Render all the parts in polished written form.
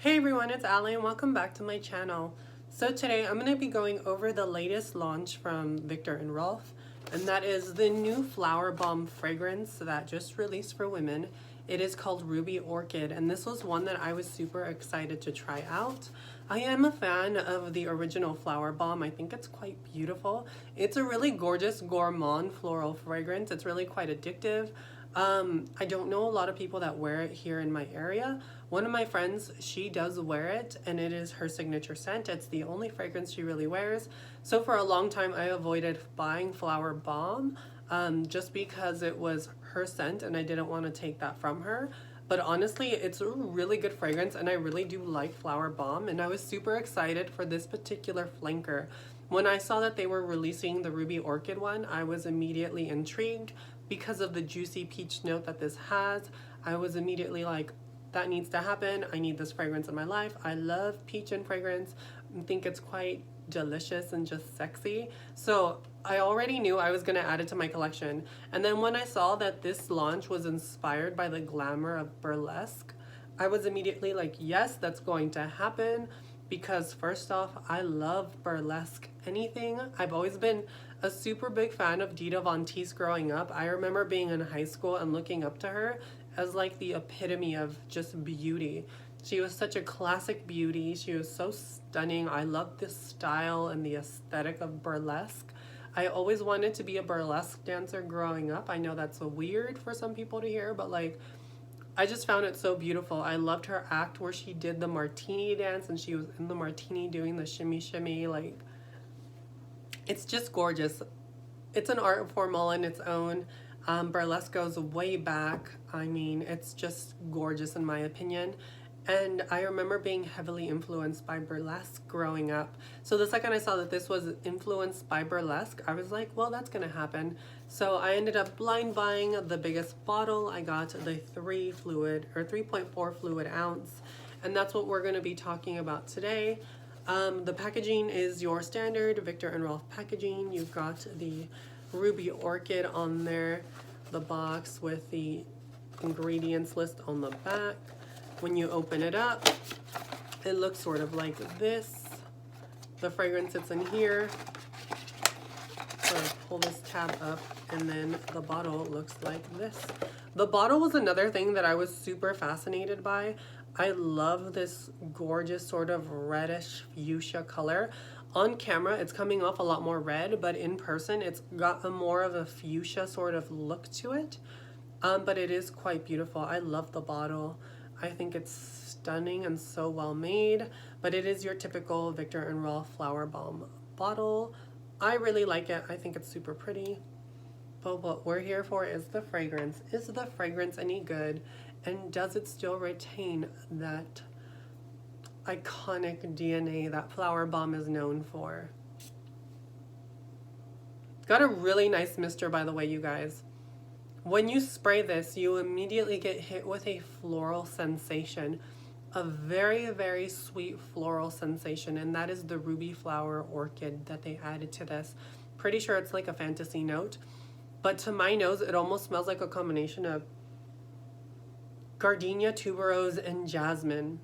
Hey everyone, it's Ally and welcome back to my channel. So today I'm going to be going over the latest launch from Viktor and Rolf, and that is the new Flowerbomb fragrance that just released for women. It is called Ruby Orchid, and this was one that I was super excited to try out. I am a fan of the original Flowerbomb. I think it's quite beautiful. It's a really gorgeous gourmand floral fragrance. It's really quite addictive. I don't know a lot of people that wear it here in my area. One of my friends, she does wear it, and it is her signature scent. It's the only fragrance she really wears. So for a long time, I avoided buying Flowerbomb just because it was her scent and I didn't want to take that from her. But honestly, it's a really good fragrance and I really do like Flowerbomb, and I was super excited for this particular flanker. When I saw that they were releasing the Ruby Orchid one, I was immediately intrigued because of the juicy peach note that this has. I was immediately like, that needs to happen. I need this fragrance in my life. I love peach and fragrance. I think it's quite delicious and just sexy. So I already knew I was gonna add it to my collection. And then when I saw that this launch was inspired by the glamour of burlesque, I was immediately like, yes, that's going to happen. Because first off, I love burlesque anything. I've always been a super big fan of Dita Von Teese growing up. I remember being in high school and looking up to her as like the epitome of just beauty. She was such a classic beauty. She was so stunning. I loved the style and the aesthetic of burlesque. I always wanted to be a burlesque dancer growing up. I know that's so weird for some people to hear, but like, I just found it so beautiful. I loved her act where she did the martini dance and she was in the martini doing the shimmy shimmy. Like, it's just gorgeous. It's an art form all in its own. Burlesque goes way back. I mean, it's just gorgeous in my opinion. And I remember being heavily influenced by burlesque growing up. So the second I saw that this was influenced by burlesque, I was like, well, that's gonna happen. So I ended up blind buying the biggest bottle. I got the 3.4 fluid ounce, and that's what we're gonna be talking about today. The packaging is your standard Viktor and Rolf packaging. You've got the Ruby Orchid on there, the box with the ingredients list on the back. When you open it up, it looks sort of like this. The fragrance sits in here. So I pull this tab up, and then the bottle looks like this. The bottle was another thing that I was super fascinated by. I love this gorgeous sort of reddish fuchsia color. On camera, it's coming off a lot more red, but in person, it's got a more of a fuchsia sort of look to it. But it is quite beautiful. I love the bottle. I think it's stunning and so well made, but it is your typical Viktor and Rolf Flowerbomb bottle. I really like it. I think it's super pretty. But what we're here for is the fragrance. Is the fragrance any good? And does it still retain that iconic DNA that Flowerbomb is known for? It's got a really nice mister, by the way, you guys. When you spray this, you immediately get hit with a floral sensation, a very, very sweet floral sensation, and that is the Ruby Flower Orchid that they added to this. Pretty sure it's like a fantasy note, but to my nose, it almost smells like a combination of gardenia, tuberose, and jasmine.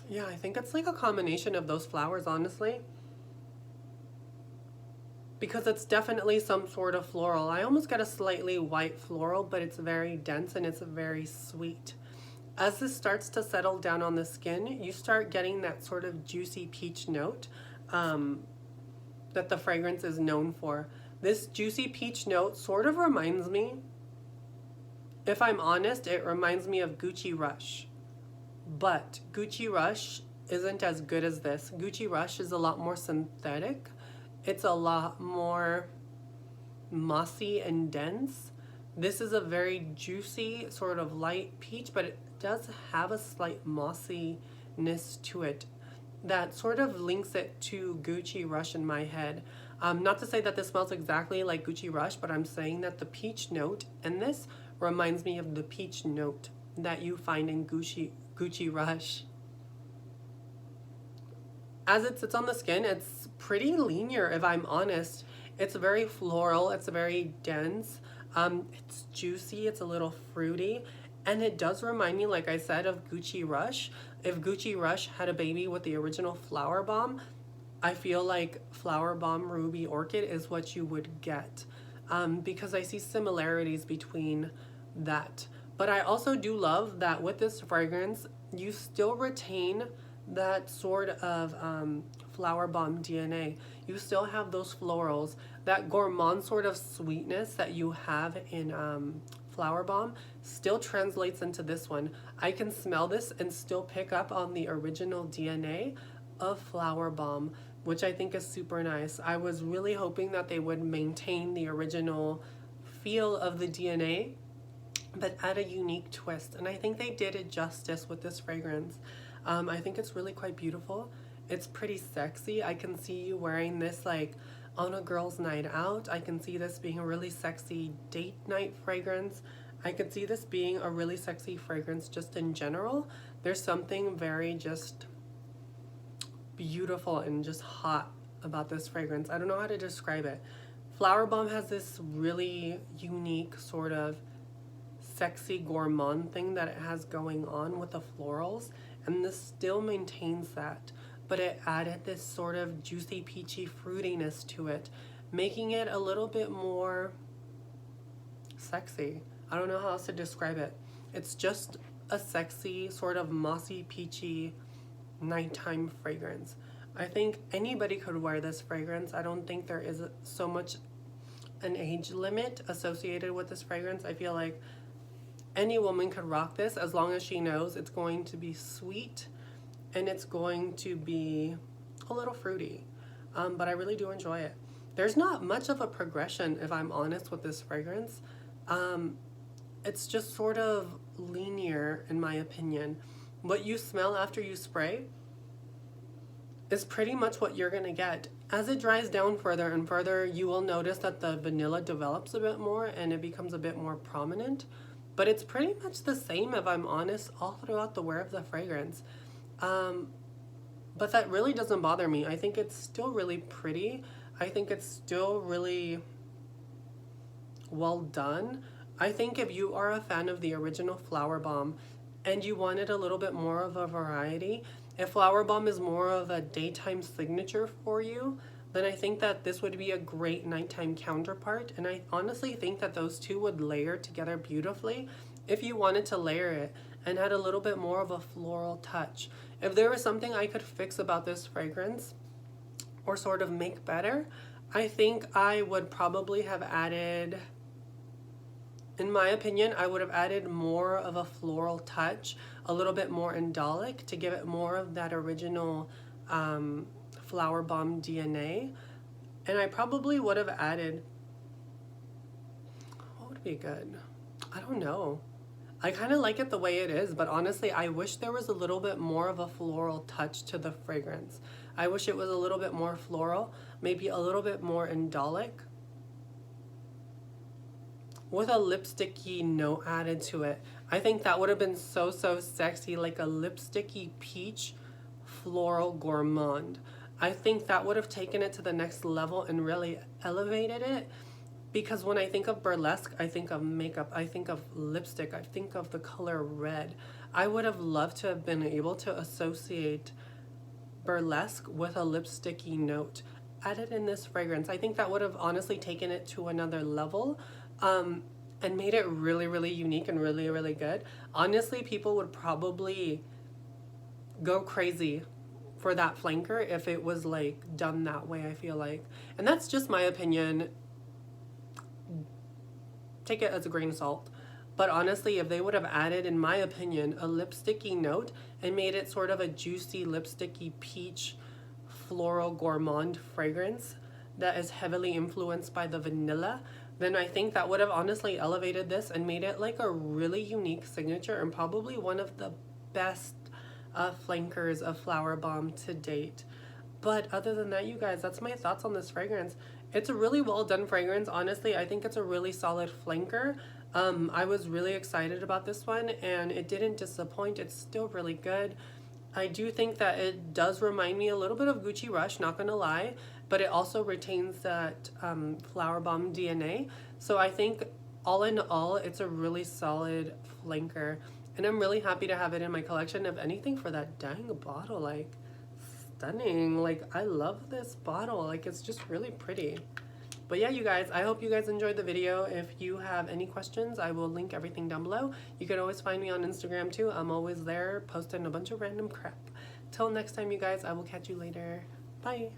Yeah, I think it's like a combination of those flowers, honestly. Because it's definitely some sort of floral. I almost get a slightly white floral, but it's very dense and it's very sweet. As this starts to settle down on the skin, you start getting that sort of juicy peach note that the fragrance is known for. This juicy peach note sort of reminds me, if I'm honest, it reminds me of Gucci Rush. But Gucci Rush isn't as good as this. Gucci Rush is a lot more synthetic. It's a lot more mossy and dense. This is a very juicy, sort of light peach, but it does have a slight mossiness to it that sort of links it to Gucci Rush in my head. Not to say that this smells exactly like Gucci Rush, but I'm saying that the peach note in this reminds me of the peach note that you find in Gucci Rush. As it sits on the skin, it's pretty linear, if I'm honest. It's very floral, it's very dense, it's juicy, it's a little fruity, And it does remind me, like I said, of Gucci Rush. If Gucci Rush had a baby with the original Flowerbomb, I feel like Flowerbomb Ruby Orchid is what you would get, because I see similarities between that. But I also do love that with this fragrance, you still retain that sort of Flowerbomb DNA. You still have those florals, that gourmand sort of sweetness that you have in Flowerbomb still translates into this one. I can smell this and still pick up on the original DNA of Flowerbomb, which I think is super nice. I was really hoping that they would maintain the original feel of the DNA, but add a unique twist. And I think they did it justice with this fragrance. I think it's really quite beautiful. It's pretty sexy. I can see you wearing this like on a girl's night out. I can see this being a really sexy date night fragrance. I could see this being a really sexy fragrance just in general. There's something very just beautiful and just hot about this fragrance. I don't know how to describe it. Flowerbomb has this really unique sort of sexy gourmand thing that it has going on with the florals, and this still maintains that, but it added this sort of juicy peachy fruitiness to it, making it a little bit more sexy. I don't know how else to describe it. It's just a sexy sort of mossy peachy nighttime fragrance. I think anybody could wear this fragrance. I don't think there is so much an age limit associated with this fragrance. I feel like any woman could rock this as long as she knows it's going to be sweet and it's going to be a little fruity. But I really do enjoy it. There's not much of a progression, if I'm honest, with this fragrance. It's just sort of linear, in my opinion. What you smell after you spray is pretty much what you're gonna get. As it dries down further and further, you will notice that the vanilla develops a bit more and it becomes a bit more prominent. But it's pretty much the same, if I'm honest, all throughout the wear of the fragrance. But that really doesn't bother me. I think it's still really pretty. I think it's still really well done. I think if you are a fan of the original Flowerbomb and you wanted a little bit more of a variety, if Flowerbomb is more of a daytime signature for you, then I think that this would be a great nighttime counterpart. And I honestly think that those two would layer together beautifully if you wanted to layer it and add a little bit more of a floral touch. If there was something I could fix about this fragrance or sort of make better, I think I would probably have added, in my opinion, I would have added more of a floral touch, a little bit more indolic to give it more of that original Flowerbomb DNA. And I probably would have added, what would be good? I don't know. I kind of like it the way it is, but honestly, I wish there was a little bit more of a floral touch to the fragrance. I wish it was a little bit more floral, maybe a little bit more indolic, with a lipsticky note added to it. I think that would have been so sexy, like a lipsticky peach floral gourmand. I think that would have taken it to the next level and really elevated it, because when I think of burlesque, I think of makeup, I think of lipstick, I think of the color red. I would have loved to have been able to associate burlesque with a lipsticky note added in this fragrance. I think that would have honestly taken it to another level, and made it really unique and really good. Honestly, people would probably go crazy for that flanker if it was like done that way, I feel like. And that's just my opinion. Take it as a grain of salt. But honestly, if they would have added, in my opinion, a lipsticky note and made it sort of a juicy lipsticky peach floral gourmand fragrance that is heavily influenced by the vanilla, then I think that would have honestly elevated this and made it like a really unique signature and probably one of the best flankers of Flowerbomb to date. But other than that, you guys, that's my thoughts on this fragrance. It's a really well done fragrance. Honestly, I think it's a really solid flanker. I was really excited about this one and it didn't disappoint. It's still really good. I do think that it does remind me a little bit of Gucci Rush, not gonna lie, but it also retains that Flowerbomb DNA. So I think all in all, it's a really solid flanker. And I'm really happy to have it in my collection. If anything, for that dang bottle, like, stunning. Like, I love this bottle. Like, it's just really pretty. But yeah, you guys, I hope you guys enjoyed the video. If you have any questions, I will link everything down below. You can always find me on Instagram too. I'm always there posting a bunch of random crap. Till next time, you guys, I will catch you later. Bye.